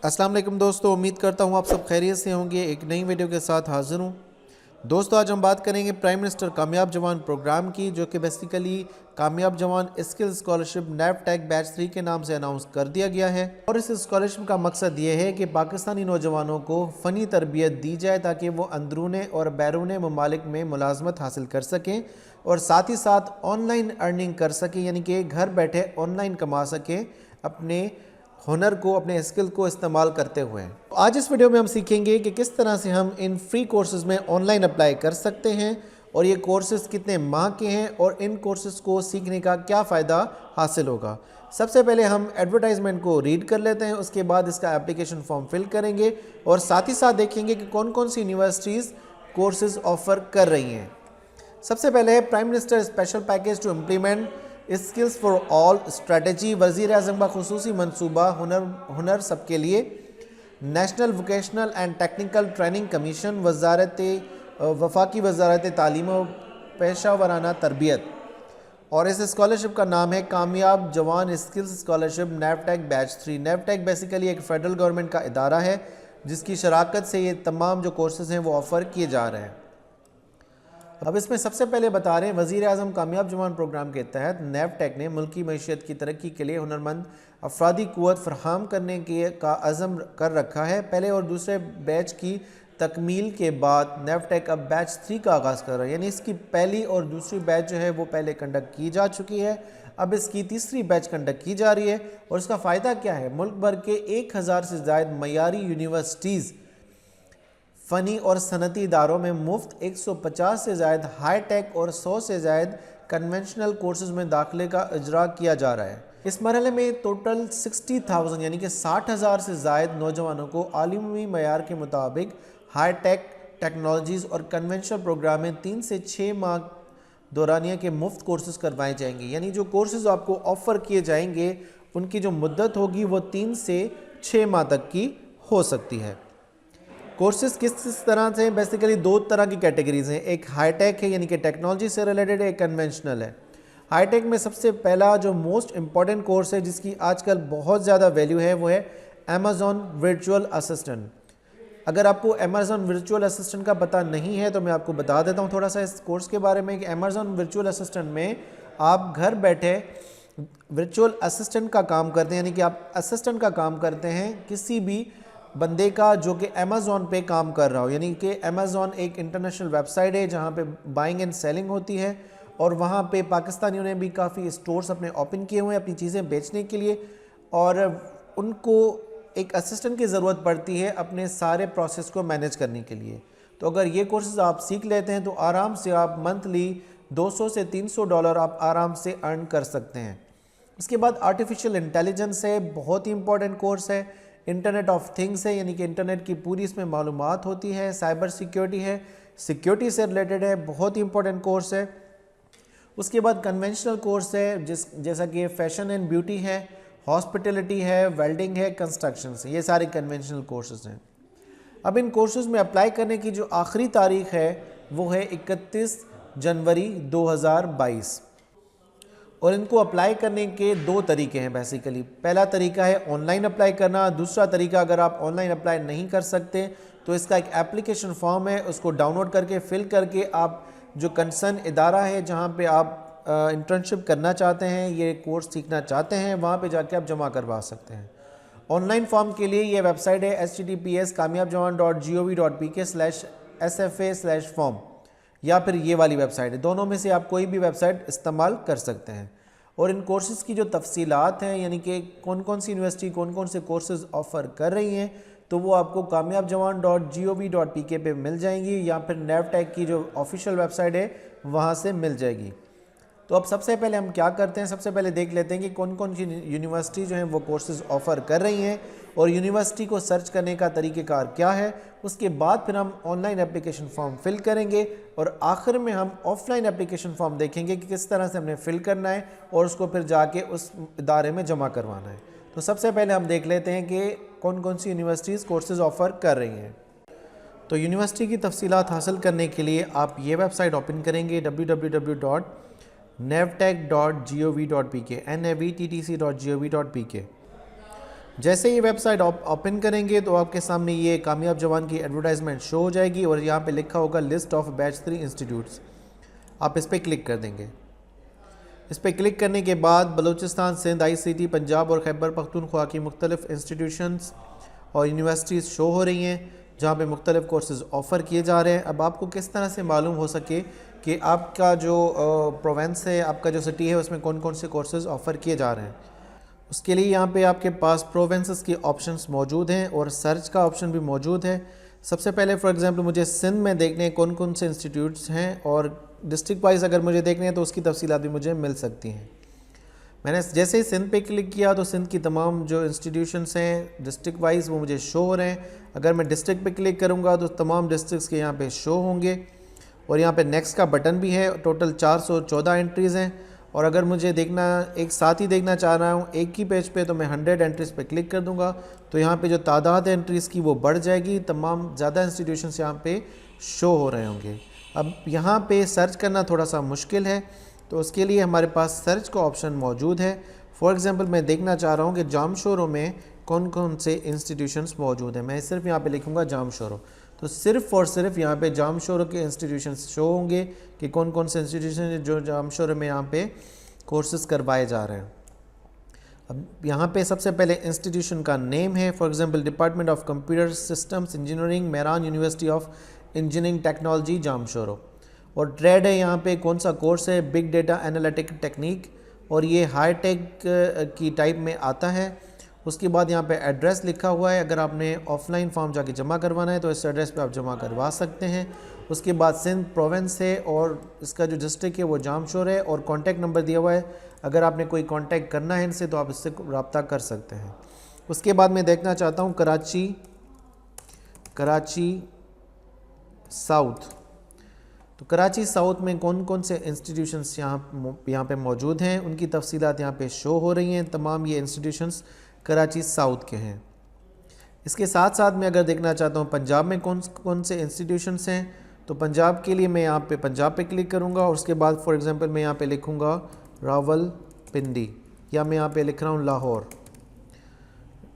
अस्सलाम वालेकुम दोस्तों, उम्मीद करता हूँ आप सब खैरियत से होंगे। एक नई वीडियो के साथ हाज़िर हूँ। दोस्तों, आज हम बात करेंगे प्राइम मिनिस्टर कामयाब जवान प्रोग्राम की, जो कि बेसिकली कामयाब जवान स्किल स्कॉलरशिप नेवटेक बैच 3 के नाम से अनाउंस कर दिया गया है। और इस स्कॉलरशिप का मकसद ये है कि पाकिस्तानी नौजवानों को फ़नी तरबियत दी जाए ताकि वो अंदरून और बैरून ममालिक में मुलाजमत हासिल कर सकें और साथ ही साथ ऑनलाइन अर्निंग कर सकें, यानी कि घर बैठे ऑनलाइन कमा सकें अपने हुनर को, अपने स्किल को इस्तेमाल करते हुए। आज इस वीडियो में हम सीखेंगे कि किस तरह से हम इन फ्री कोर्सेज़ में ऑनलाइन अप्लाई कर सकते हैं और ये कोर्सेज़ कितने माह के हैं और इन कोर्सेज़ को सीखने का क्या फ़ायदा हासिल होगा। सबसे पहले हम एडवर्टाइजमेंट को रीड कर लेते हैं, उसके बाद इसका एप्लीकेशन फॉर्म फिल करेंगे और साथ ही साथ देखेंगे कि कौन कौन सी यूनिवर्सिटीज़ कोर्सेज़ ऑफ़र कर रही हैं। सबसे पहले है prime minister special package to implement skills for all strategy, वज़ीर आज़म का खुसूसी मनसूबा हुनर सबके लिए, national vocational and technical training commission, वफाकी वजारत तालीम व पेशा वराना तरबियत। और इस स्कॉलरशिप का नाम है कामयाब जवान स्किल्स स्कॉलरशिप नेवटेक बैच 3। नेवटेक बेसिकली एक फ़ेडरल गवर्नमेंट का इदारा है जिसकी शराकत से ये तमाम जो कोर्सेज़ हैं वो ऑफ़र किए जा रहे हैं। अब इसमें सबसे पहले बता रहे हैं, वज़ीर आज़म कामयाब जवान प्रोग्राम के तहत नेवटेक ने मुल्की मईशत की तरक्की के लिए हुनरमंद अफरादी क़ुव्वत फराहम करने का अज़म कर रखा है। पहले और दूसरे बैच की तकमील के बाद नेवटेक अब बैच 3 का आगाज़ कर रहा है, यानी इसकी पहली और दूसरी बैच जो है वो पहले कंडक्ट की जा चुकी है, अब इसकी तीसरी बैच कंडक्ट की जा रही है। और इसका फ़ायदा क्या है? मुल्क भर के 1000 से ज़ायद मयारी यूनिवर्सिटीज़, फ़नी और सनती इदारों में मुफ्त 150 से ज़ायद हाई टेक और 100 से ज़ायद कन्वेंशनल कोर्सेज़ में दाखिले का इजरा किया जा रहा है। इस मरहले में टोटल 60,000 यानी कि 60,000 से ज़ायद नौजवानों को आलमी मयार के मुताबिक हाई टेक टेक्नोलॉजीज़ और कन्वेंशनल प्रोग्राम में 3 से 6 माह दौरानिया के मुफ्त कोर्सेज़ करवाए जाएंगे। यानी जो कोर्सेज़ आपको ऑफ़र किए जाएंगे उनकी जो मुद्दत होगी वो 3 से 6 माह तक की हो सकती है। कोर्सेज़ किस तरह से? बेसिकली 2 तरह की कैटेगरीज़ हैं, एक हाई टेक है यानी कि टेक्नोलॉजी से रिलेटेड, एक कन्वेंशनल है। हाई टेक में सबसे पहला जो मोस्ट इम्पॉर्टेंट कोर्स है जिसकी आजकल बहुत ज़्यादा वैल्यू है वो है अमेज़ॉन वर्चुअल असिस्टेंट। अगर आपको अमेज़ॉन वर्चुअल असिस्टेंट का पता नहीं है तो मैं आपको बता देता हूँ थोड़ा सा इस कोर्स के बारे में कि अमेज़ॉन वर्चुअल असिस्टेंट में आप घर बैठे वर्चुअल असिस्टेंट का काम करते हैं, यानी कि आप असिस्टेंट का काम करते हैं किसी भी बंदे का जो कि अमेज़ॉन पे काम कर रहा हो। यानी कि अमेज़ॉन एक इंटरनेशनल वेबसाइट है जहाँ पे बाइंग एंड सेलिंग होती है और वहाँ पे पाकिस्तानियों ने भी काफ़ी स्टोर्स अपने ओपन किए हुए हैं अपनी चीज़ें बेचने के लिए, और उनको एक असिस्टेंट की ज़रूरत पड़ती है अपने सारे प्रोसेस को मैनेज करने के लिए। तो अगर ये कोर्सेज़ आप सीख लेते हैं तो आराम से आप मंथली $200 से $300 आप आराम से अर्न कर सकते हैं। उसके बाद आर्टिफिशियल इंटेलिजेंस है, बहुत ही इंपॉर्टेंट कोर्स है। इंटरनेट ऑफ थिंग्स है, यानी कि इंटरनेट की पूरी इसमें मालूमात होती है। साइबर सिक्योरिटी है, सिक्योरिटी से रिलेटेड है, बहुत ही इंपॉर्टेंट कोर्स है। उसके बाद कन्वेंशनल कोर्स है जैसा कि फैशन एंड ब्यूटी है, हॉस्पिटलिटी है, वेल्डिंग है, कंस्ट्रक्शन है, ये सारे कन्वेंशनल कोर्सेज हैं। अब इन कोर्सेज में अप्लाई करने की जो आखिरी तारीख है वो है 31 जनवरी 2022 और इनको अप्लाई करने के 2 तरीके हैं बेसिकली। पहला तरीका है ऑनलाइन अप्लाई करना, दूसरा तरीका अगर आप ऑनलाइन अप्लाई नहीं कर सकते तो इसका एक एप्लीकेशन फॉर्म है, उसको डाउनलोड करके फिल करके आप जो कंसर्न इदारा है जहां पे आप इंटर्नशिप करना चाहते हैं, ये कोर्स सीखना चाहते हैं, वहां पे जाके आप जमा करवा सकते हैं। ऑनलाइन फॉर्म के लिए ये वेबसाइट है https kamyabjawan.gov.pk/sfa/form या फिर ये वाली वेबसाइट है। दोनों में से आप कोई भी वेबसाइट इस्तेमाल कर सकते हैं। और इन कोर्सेज़ की जो तफसीलात हैं, यानी कि कौन कौन सी यूनिवर्सिटी कौन कौन से कोर्सेज़ ऑफ़र कर रही हैं, तो वो आपको kamyabjawan.gov.pk पे मिल जाएंगी या फिर नेवटेक की जो ऑफिशियल वेबसाइट है वहाँ से मिल जाएगी। तो अब सबसे पहले हम क्या करते हैं, सबसे पहले देख लेते हैं कि कौन कौन सी यूनिवर्सिटी जो हैं वो कोर्सेज़ ऑफ़र कर रही हैं और यूनिवर्सिटी को सर्च करने का तरीक़ेकार क्या है। उसके बाद फिर हम ऑनलाइन एप्लीकेशन फॉर्म फिल करेंगे और आखिर में हम ऑफ़लाइन एप्लीकेशन फॉर्म देखेंगे कि किस तरह से हमने फ़िल करना है और उसको फिर जाके उस इदारे में जमा करवाना है। तो सबसे पहले हम देख लेते हैं कि कौन कौन सी यूनिवर्सिटीज़ कोर्सेज़ ऑफ़र कर रही हैं। तो यूनिवर्सिटी की तफसीलात हासिल करने के लिए आप ये वेबसाइट ओपन करेंगे www.navtech.gov.pk navtec.gov.pk। जैसे ये वेबसाइट ओपन करेंगे तो आपके सामने ये कामयाब जवान की एडवर्टाइजमेंट शो हो जाएगी और यहाँ पे लिखा होगा लिस्ट ऑफ बैच 3 इंस्टीट्यूट्स। आप इस पर क्लिक कर देंगे। इस पर क्लिक करने के बाद बलूचिस्तान, सिंध, ICT, पंजाब और खैबर पख्तूनख्वा की मुख्तलिफ इंस्टीट्यूशंस और यूनिवर्सिटीज़ शो हो रही हैं जहाँ पे मुख्तलिफ कोर्सेज़ ऑफ़र किए जा रहे हैं। अब आपको किस तरह से मालूम हो सके कि आपका जो प्रोवेंस है, आपका जो सिटी है, उसमें कौन कौन से कोर्सेज़ ऑफ़र किए जा रहे हैं, उसके लिए यहाँ पे आपके पास प्रोवेंसेस के ऑप्शंस मौजूद हैं और सर्च का ऑप्शन भी मौजूद है। सबसे पहले फॉर एग्जांपल मुझे सिंध में देखने हैं कौन कौन से इंस्टीट्यूट्स हैं, और डिस्ट्रिक्ट वाइज अगर मुझे देखने हैं तो उसकी तफसीलात भी मुझे मिल सकती हैं। मैंने जैसे ही सिंध पे क्लिक किया तो सिंध की तमाम जो इंस्टीट्यूशंस हैं डिस्ट्रिक्ट वाइज वो मुझे शो हो रहे हैं। अगर मैं डिस्ट्रिक्ट पे क्लिक करूँगा तो तमाम डिस्ट्रिक्ट्स के यहाँ पे शो होंगे और यहाँ पे नेक्स्ट का बटन भी है। टोटल 414 एंट्रीज़ हैं और अगर मुझे देखना एक साथ ही देखना चाह रहा हूँ एक ही पेज पे तो मैं 100 एंट्रीज़ पे क्लिक कर दूँगा तो यहाँ पे जो तादाद है एंट्रीज़ की वो बढ़ जाएगी। तमाम ज़्यादा इंस्टीट्यूशंस यहाँ पे शो हो रहे होंगे। अब यहाँ पे सर्च करना थोड़ा सा मुश्किल है तो उसके लिए हमारे पास सर्च का ऑप्शन मौजूद है। फॉर एग्ज़ाम्पल मैं देखना चाह रहा हूँ कि जामशोरो में कौन कौन से इंस्टीट्यूशंस मौजूद हैं। मैं सिर्फ यहाँ पे लिखूँगा जामशोरो तो सिर्फ़ और सिर्फ यहाँ पे जामशोरो के इंस्टीट्यूशंस शो होंगे कि कौन कौन से इंस्टीट्यूशन जो जामशोरो में यहाँ पे कोर्सेज़ करवाए जा रहे हैं। अब यहाँ पे सबसे पहले इंस्टीट्यूशन का नेम है, for example department of computer systems engineering, Mehran university of engineering technology Jamshoro. और ट्रेड है यहाँ पे कौन सा कोर्स है, बिग डेटा एनालिटिक टेक्निक, और ये हाई टेक की टाइप में आता है। उसके बाद यहाँ पे एड्रेस लिखा हुआ है, अगर आपने ऑफलाइन फॉर्म जाके जमा करवाना है तो इस एड्रेस पे आप जमा करवा सकते हैं। उसके बाद सिंध प्रोविंस है और इसका जो डिस्ट्रिक्ट है वो जामशोर है और कॉन्टैक्ट नंबर दिया हुआ है। अगर आपने कोई कॉन्टैक्ट करना है इनसे तो आप इससे रब्ता कर सकते हैं। उसके बाद मैं देखना चाहता हूँ कराची साउथ। तो कराची साउथ में कौन कौन से इंस्टीट्यूशंस यहाँ पे मौजूद हैं, उनकी तफसीलात यहाँ पे शो हो रही हैं। तमाम ये इंस्टीट्यूशंस कराची साउथ के हैं। इसके साथ साथ मैं अगर देखना चाहता हूँ पंजाब में कौन कौन से इंस्टीट्यूशंस हैं तो पंजाब के लिए मैं यहाँ पे पंजाब पे क्लिक करूँगा और उसके बाद फॉर एग्ज़ाम्पल मैं यहाँ पे लिखूँगा रावलपिंडी या मैं यहाँ पे लिख रहा हूँ लाहौर।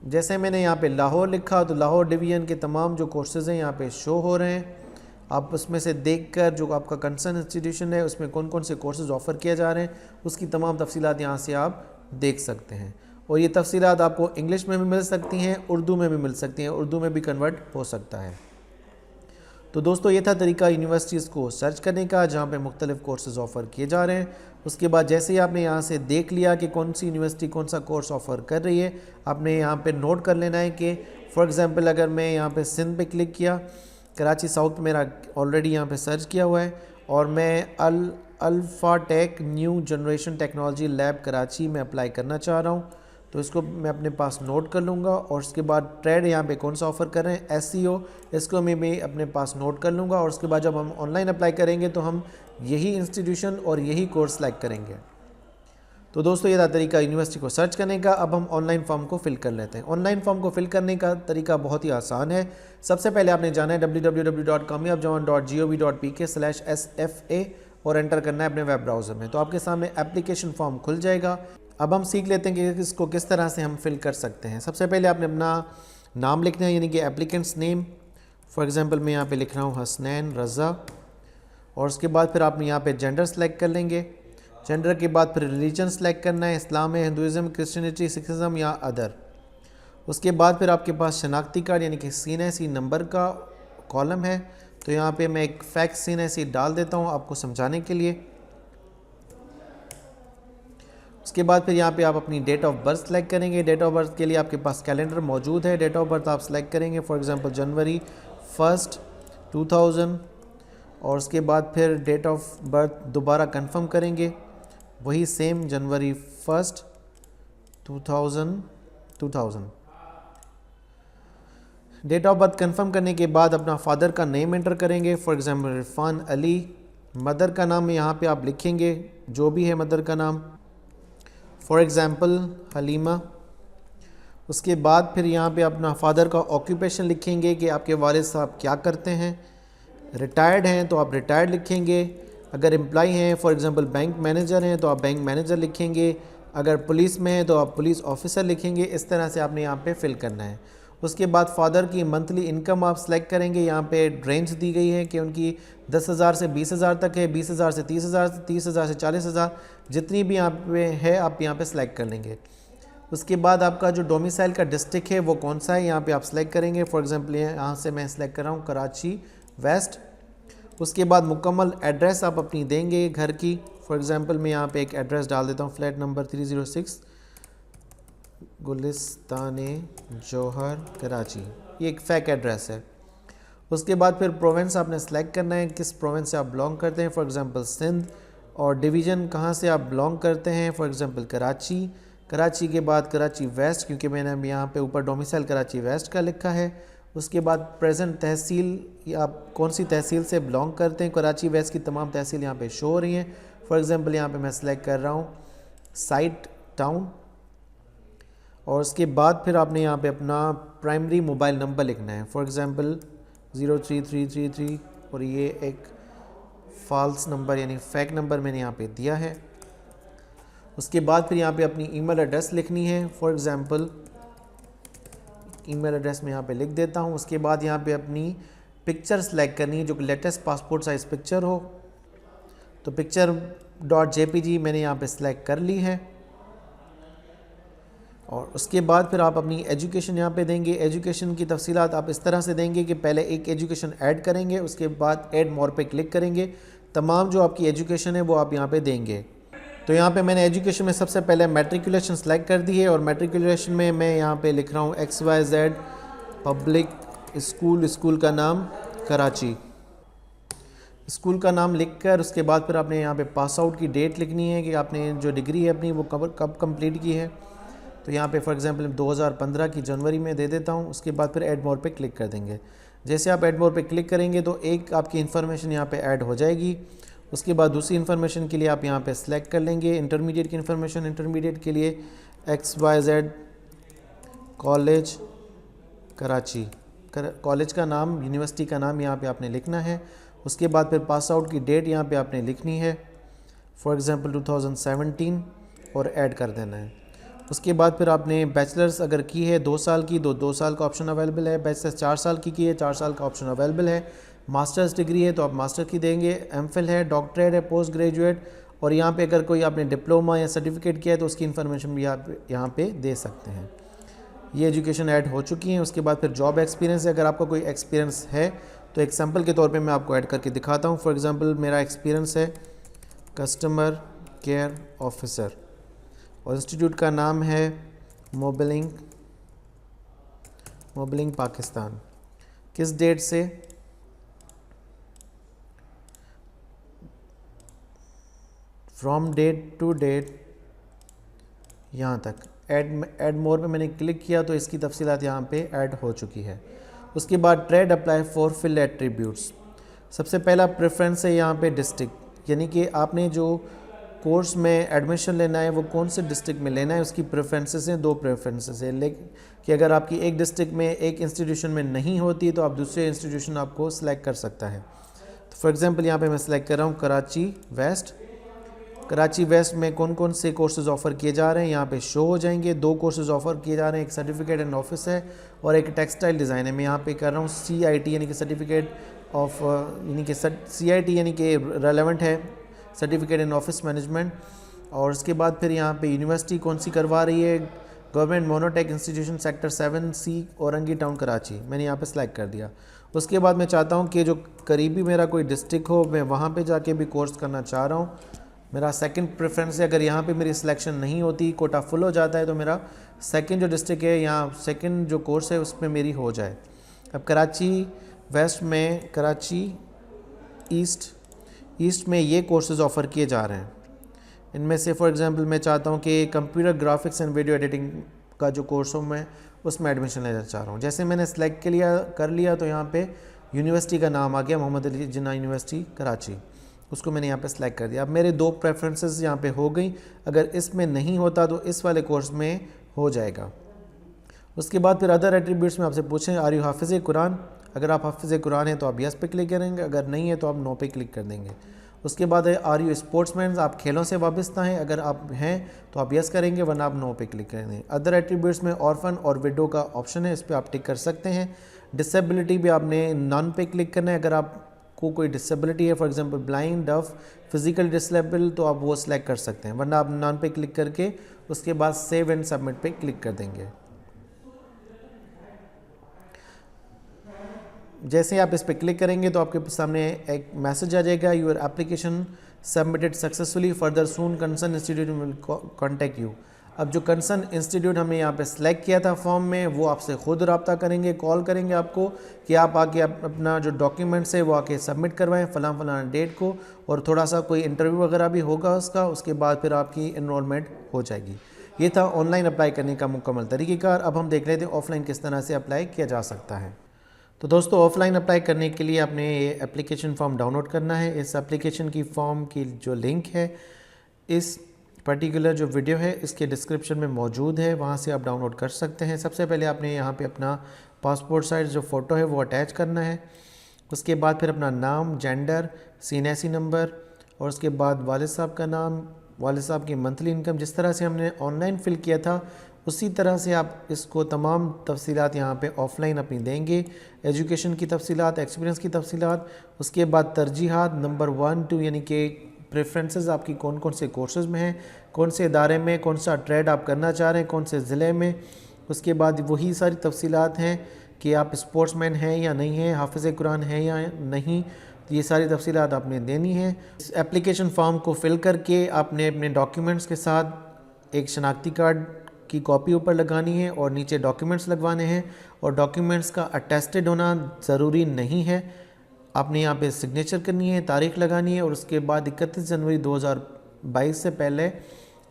जैसे मैंने यहाँ पे लाहौर लिखा तो लाहौर डिवीज़न के तमाम जो कोर्सेज़ हैं यहाँ पे शो हो रहे हैं। आप उसमें से देखकर जो आपका कंसर्न इंस्टीट्यूशन है उसमें कौन कौन से कोर्सेज़ ऑफ़र किए जा रहे हैं उसकी तमाम तफसीलात यहाँ से आप देख सकते हैं। और ये तफसीलात आपको इंग्लिश में भी मिल सकती हैं, उर्दू में भी मिल सकती हैं, उर्दू में भी कन्वर्ट हो सकता है। तो दोस्तों ये था तरीका यूनिवर्सिटीज़ को सर्च करने का जहाँ पे मुख्तलिफ़ कोर्सेज़ ऑफ़र किए जा रहे हैं। उसके बाद जैसे ही आपने यहाँ से देख लिया कि कौन सी यूनिवर्सिटी कौन सा कोर्स ऑफ़र कर रही है, आपने यहाँ पे नोट कर लेना है कि फ़ॉर एग्ज़ाम्पल अगर मैं यहाँ पे सिंध पे क्लिक किया, कराची साउथ मेरा ऑलरेडी यहाँ पे सर्च किया हुआ है और मैं alpha tech new generation technology lab Karachi में अप्लाई करना चाह रहा हूँ तो इसको मैं अपने पास नोट कर लूँगा। और उसके बाद ट्रेड यहाँ पे कौन सा ऑफ़र कर रहे हैं, SEO, इसको मैं भी अपने पास नोट कर लूँगा। और उसके बाद जब हम ऑनलाइन अप्लाई करेंगे तो हम यही इंस्टीट्यूशन और यही कोर्स सेलेक्ट करेंगे। तो दोस्तों ये था तरीका यूनिवर्सिटी को सर्च करने का। अब हम ऑनलाइन फॉर्म को फिल कर लेते हैं। ऑनलाइन फॉर्म को फिल करने का तरीका बहुत ही आसान है। सबसे पहले आपने जाना है www.kamyabjawan.gov.pk/SFA और एंटर करना है अपने वेब ब्राउज़र में। तो आपके सामने एप्लीकेशन फॉर्म खुल जाएगा। अब हम सीख लेते हैं कि इसको किस तरह से हम फिल कर सकते हैं। सबसे पहले आपने अपना नाम लिखना है, यानी कि एप्लीकेंट्स नेम। फॉर एग्ज़ाम्पल मैं यहाँ पे लिख रहा हूँ हसनैन रज़ा। और उसके बाद फिर आपने यहाँ पे जेंडर सेलेक्ट कर लेंगे। जेंडर के बाद फिर रिलीजन सेलेक्ट करना है, इस्लाम है, हिंदुज़म, क्रिश्चियनिटी, सिखिज़म या अदर। उसके बाद फिर आपके पास शनाख्ती कार्ड यानी कि CNSE नंबर का कॉलम है। तो यहाँ पे मैं एक फैक्स CNSE डाल देता हूँ आपको समझाने के लिए। उसके बाद फिर यहाँ पे आप अपनी डेट ऑफ बर्थ सेलेक्ट करेंगे। डेट ऑफ बर्थ के लिए आपके पास कैलेंडर मौजूद है। डेट ऑफ बर्थ आप सेलेक्ट करेंगे, फॉर एग्ज़ाम्पल जनवरी 1, 2000। और उसके बाद फिर डेट ऑफ बर्थ दोबारा कंफर्म करेंगे, वही सेम जनवरी 1, 2000। डेट ऑफ बर्थ कंफर्म करने के बाद अपना फादर का नेम एंटर करेंगे, for example Irfan Ali. Mother का नाम यहाँ पे आप लिखेंगे जो भी है मदर का नाम, फॉर एग्ज़ाम्पल हलीमा। उसके बाद फिर यहाँ पे अपना फादर का ऑक्यूपेशन लिखेंगे कि आपके वालिद साहब क्या करते हैं। रिटायर्ड हैं तो आप रिटायर्ड लिखेंगे। अगर एम्प्लॉय हैं, फॉर एग्ज़ाम्पल बैंक मैनेजर हैं तो आप बैंक मैनेजर लिखेंगे। अगर पुलिस में है तो आप पुलिस ऑफिसर लिखेंगे। इस तरह से आपने यहाँ पे फिल करना है। उसके बाद फादर की मंथली इनकम आप सेलेक्ट करेंगे। यहाँ पे रेंज दी गई है कि उनकी 10,000 से 20,000 तक है, 20,000 से 30,000, 30,000 से 40,000, जितनी भी यहाँ पे है आप यहाँ पे सेलेक्ट कर लेंगे। उसके बाद आपका जो डोमिसाइल का डिस्ट्रिक्ट है वो कौन सा है, यहाँ पे आप सेलेक्ट करेंगे। फॉर एग्जांपल यहाँ से मैं सेलेक्ट कर रहा हूँ कराची वेस्ट। उसके बाद मुकम्मल एड्रेस आप अपनी देंगे घर की। फॉर एग्जांपल मैं यहाँ पे एक एड्रेस डाल देता हूँ, फ्लैट नंबर 306 गुलिस्तान जौहर कराची, ये एक फेक एड्रेस है। उसके बाद फिर प्रोविंस आपने सेलेक्ट करना है, किस प्रोविंस से आप बिलोंग करते हैं। For example Sindh. और डिवीज़न कहाँ से आप बिलोंग करते हैं। For example Karachi. कराची के बाद कराची वेस्ट, क्योंकि मैंने यहाँ पे ऊपर डोमिसाइल कराची वेस्ट का लिखा है। उसके बाद प्रेजेंट तहसील, आप कौन सी तहसील से बिलोंग करते हैं। कराची वेस्ट की तमाम तहसील यहाँ पे शो हो रही हैं। फॉर एग्जांपल यहाँ पे मैं सेलेक्ट कर रहा हूँ साइट टाउन। और उसके बाद फिर आपने यहाँ पे अपना प्राइमरी मोबाइल नंबर लिखना है। फॉर एग्जांपल 03333 और ये एक फॉल्स नंबर यानी फेक नंबर मैंने यहाँ पे दिया है। उसके बाद फिर यहाँ पे अपनी ईमेल एड्रेस लिखनी है। फॉर एग्जांपल ईमेल एड्रेस में यहाँ पे लिख देता हूँ। उसके बाद यहाँ पे अपनी पिक्चर सेलेक्ट करनी है जो कि लेटेस्ट पासपोर्ट साइज़ पिक्चर हो। तो picture.jpg मैंने यहाँ पे सेलेक्ट कर ली है। और उसके बाद फिर आप अपनी एजुकेशन यहाँ पे देंगे। एजुकेशन की तफसीलात आप इस तरह से देंगे कि पहले एक एजुकेशन ऐड करेंगे, उसके बाद ऐड मोर पे क्लिक करेंगे। तमाम जो आपकी एजुकेशन है वो आप यहाँ पे देंगे। तो यहाँ पे मैंने एजुकेशन में सबसे पहले मैट्रिकुलेशन सेलेक्ट कर दी है। और मैट्रिकुलेशन में मैं यहाँ पे लिख रहा हूँ XYZ पब्लिक स्कूल, स्कूल का नाम कराची। स्कूल का नाम लिखकर उसके बाद फिर आपने यहाँ पे पास आउट की डेट लिखनी है कि आपने जो डिग्री है अपनी वो कब कंप्लीट की है। तो यहाँ पे फॉर एग्जांपल 2015 की जनवरी में दे देता हूँ। उसके बाद फिर ऐड मोर पे क्लिक कर देंगे। जैसे आप ऐड मोर पे क्लिक करेंगे तो एक आपकी इन्फॉर्मेशन यहाँ पे ऐड हो जाएगी। उसके बाद दूसरी इन्फॉर्मेशन के लिए आप यहाँ पे सेलेक्ट कर लेंगे इंटरमीडिएट की इन्फॉर्मेशन। इंटरमीडिएट के लिए XYZ कॉलेज कराची, कॉलेज का नाम, यूनिवर्सिटी का नाम यहाँ पे आपने लिखना है। उसके बाद फिर पास आउट की डेट यहाँ पे आपने लिखनी है, फॉर एग्जांपल 2017, और ऐड कर देना है। उसके बाद फिर आपने बैचलर्स अगर की है 2 साल की तो 2 साल का ऑप्शन अवेलेबल है। बैचलर्स 4 साल की है, 4 साल का ऑप्शन अवेलेबल है। मास्टर्स डिग्री है तो आप मास्टर की देंगे। एमफिल है, डॉक्टरेट है, पोस्ट ग्रेजुएट, और यहाँ पे अगर कोई आपने डिप्लोमा या सर्टिफिकेट किया है तो उसकी इन्फॉर्मेशन भी आप यहाँ पे दे सकते हैं। ये एजुकेशन ऐड हो चुकी हैं। उसके बाद फिर जॉब एक्सपीरियंस है, अगर आपका कोई एक्सपीरियंस है तो एग्जांपल के तौर पे मैं आपको ऐड करके दिखाता हूँ। फॉर एग्जांपल मेरा एक्सपीरियंस है कस्टमर केयर ऑफिसर, और इंस्टीट्यूट का नाम है मोबलिंग पाकिस्तान। किस डेट से, फ्रॉम डेट टू डेट, यहाँ तक। ऐड मोर पे मैंने क्लिक किया तो इसकी तफसीलात यहाँ पे ऐड हो चुकी है। उसके बाद trade apply for fill attributes. सबसे पहला प्रेफरेंस है यहाँ पे डिस्ट्रिक्ट, यानी कि आपने जो कोर्स में एडमिशन लेना है वो कौन से डिस्ट्रिक्ट में लेना है, उसकी प्रेफरेंसेस हैं। 2 प्रेफरेंसेस है, लेकिन कि अगर आपकी एक डिस्ट्रिक्ट में एक इंस्टीट्यूशन में नहीं होती तो आप दूसरे इंस्टीट्यूशन आपको सिलेक्ट कर सकता है। तो फॉर एग्जांपल यहाँ पे मैं सिलेक्ट कर रहा हूँ कराची वेस्ट। कराची वेस्ट में कौन कौन से कोर्सेज़ ऑफ़र किए जा रहे हैं यहाँ पे शो हो जाएंगे। 2 कोर्सेज़ ऑफ़र किए जा रहे हैं, एक सर्टिफिकेट एंड ऑफिस है और एक टेक्सटाइल डिज़ाइन है। मैं यहाँ पे कर रहा हूँ CIT यानी कि सर्टिफिकेट ऑफ, यानी कि CIT यानी कि रेलेवेंट है, सर्टिफिकेट इन ऑफिस मैनेजमेंट। और उसके बाद फिर यहाँ पे यूनिवर्सिटी कौन सी करवा रही है, government monotech institution sector 7C Orangi town Karachi, मैंने यहाँ पे सेलेक्ट कर दिया। उसके बाद मैं चाहता हूँ कि जो करीबी मेरा कोई डिस्ट्रिक्ट हो मैं वहाँ पे जाके भी कोर्स करना चाह रहा हूँ। मेरा सेकंड प्रेफरेंस है, अगर यहाँ पे मेरी सिलेक्शन नहीं होती, कोटा फुल हो जाता है, तो मेरा सेकंड जो डिस्ट्रिक्ट है यहाँ सेकंड जो कोर्स है उसमें मेरी हो जाए। अब कराची वेस्ट में, कराची ईस्ट में ये कोर्सेज़ ऑफ़र किए जा रहे हैं। इनमें से फॉर एग्जांपल मैं चाहता हूँ कि computer graphics and video editing का जो कोर्स हो मैं उसमें एडमिशन लेना चाह रहा हूँ। जैसे मैंने सेलेक्ट कर लिया तो यहाँ पे यूनिवर्सिटी का नाम आ गया, मोहम्मद अली जिन्ना यूनिवर्सिटी कराची, उसको मैंने यहाँ पे सेलेक्ट कर दिया। अब मेरे 2 प्रेफरेंसेस यहाँ पे हो गई, अगर इसमें नहीं होता तो इस वाले कोर्स में हो जाएगा। उसके बाद फिर अदर एट्रीब्यूट्स में आपसे पूछें आर यू हाफिज़ कुरान, अगर आप हाफिज़ कुरान हैं तो आप यस पे क्लिक करेंगे, अगर नहीं है तो आप नो पे क्लिक कर देंगे। उसके बाद है आर यू स्पोर्ट्समैन, आप खेलों से वाबस्ता हैं, अगर आप हैं तो आप यस करेंगे, वरना आप नो पे क्लिक करेंगे। अदर एट्रीब्यूट्स में ऑर्फन और विडो का ऑप्शन है, इस पर आप टिक कर सकते हैं। डिसेबिलिटी भी आपने नॉन पे क्लिक करना है, अगर आपको कोई डिसेबिलिटी है, फॉर एग्जांपल ब्लाइंड, डफ, फिजिकल डिसेबल, तो आप वो सिलेक्ट कर सकते हैं, वरना आप नॉन पे क्लिक करके उसके बाद सेव एंड सबमिट पे क्लिक कर देंगे। जैसे आप इस पर क्लिक करेंगे तो आपके सामने एक मैसेज आ जाएगा, your application submitted successfully, further soon concern institute will contact you. अब जो कंसर्न इंस्टीट्यूट हमने यहाँ पे सिलेक्ट किया था फॉर्म में, वो आपसे खुद रब्ता करेंगे, कॉल करेंगे आपको कि आप आके अपना जो डॉक्यूमेंट्स है वो आके सबमिट करवाएं फलां डेट को, और थोड़ा सा कोई इंटरव्यू वगैरह भी होगा उसका, उसके बाद फिर आपकी इनरोलमेंट हो जाएगी। ये था ऑनलाइन अप्लाई करने का मुकम्मल तरीक़ेकार। अब हम देख लेते हैं ऑफलाइन किस तरह से अप्लाई किया जा सकता है। तो दोस्तों, ऑफलाइन अप्लाई करने के लिए आपने ये एप्लीकेशन फॉर्म डाउनलोड करना है। इस एप्लीकेशन की फॉर्म की जो लिंक है इस पर्टिकुलर जो वीडियो है इसके डिस्क्रिप्शन में मौजूद है, वहाँ से आप डाउनलोड कर सकते हैं। सबसे पहले आपने यहाँ पे अपना पासपोर्ट साइज़ जो फ़ोटो है वो अटैच करना है। उसके बाद फिर अपना नाम, जेंडर, सीएनएसी नंबर, और उसके बाद वालिद साहब का नाम, वालिद साहब की मंथली इनकम, जिस तरह से हमने ऑनलाइन फ़िल किया था उसी तरह से आप इसको तमाम तफसीलात यहाँ पे ऑफ़लाइन अपनी देंगे। एजुकेशन की तफसीलात, एक्सपीरियंस की तफसीलात, उसके बाद तरजीहात नंबर 1 2, यानी कि प्रेफरेंसेस आपकी कौन कौन से कोर्सेज़ में हैं, कौन से इदारे में कौन सा ट्रेड आप करना चाह रहे हैं, कौन से ज़िले में। उसके बाद वही सारी तफसीलात हैं कि आप स्पोर्ट्समैन हैं या नहीं हैं, हाफ़िज़ कुरान हैं या नहीं, तो ये सारी तफसीलात आपने देनी है। इस एप्लीकेशन फॉर्म को फ़िल करके आपने अपने डॉक्यूमेंट्स के साथ एक शनाख्ती कार्ड की कॉपी ऊपर लगानी है और नीचे डॉक्यूमेंट्स लगवाने हैं, और डॉक्यूमेंट्स का अटेस्टेड होना ज़रूरी नहीं है। आपने यहाँ पे सिग्नेचर करनी है, तारीख़ लगानी है, और उसके बाद 31 जनवरी 2022 से पहले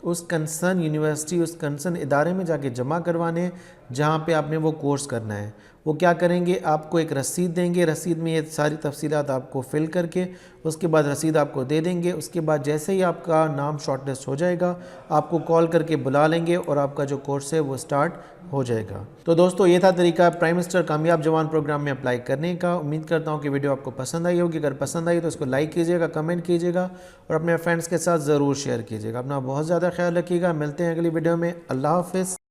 उस कंसर्न यूनिवर्सिटी, उस कंसर्न इदारे में जाके जमा करवाने हैं जहाँ पे आपने वो कोर्स करना है। वो क्या करेंगे, आपको एक रसीद देंगे, रसीद में ये सारी तफसीलात आपको फ़िल करके उसके बाद रसीद आपको दे देंगे। उसके बाद जैसे ही आपका नाम शॉर्टलिस्ट हो जाएगा आपको कॉल करके बुला लेंगे और आपका जो कोर्स है वो स्टार्ट हो जाएगा। तो दोस्तों, ये था तरीका प्राइम मिनिस्टर कामयाब जवान प्रोग्राम में अप्लाई करने का। उम्मीद करता हूँ कि वीडियो आपको पसंद आई होगी। अगर पसंद आई तो इसको लाइक कीजिएगा, कमेंट कीजिएगा और अपने फ्रेंड्स के साथ ज़रूर शेयर कीजिएगा। अपना बहुत ज़्यादा ख्याल रखिएगा। मिलते हैं अगली वीडियो में। अल्लाह हाफ़िज़।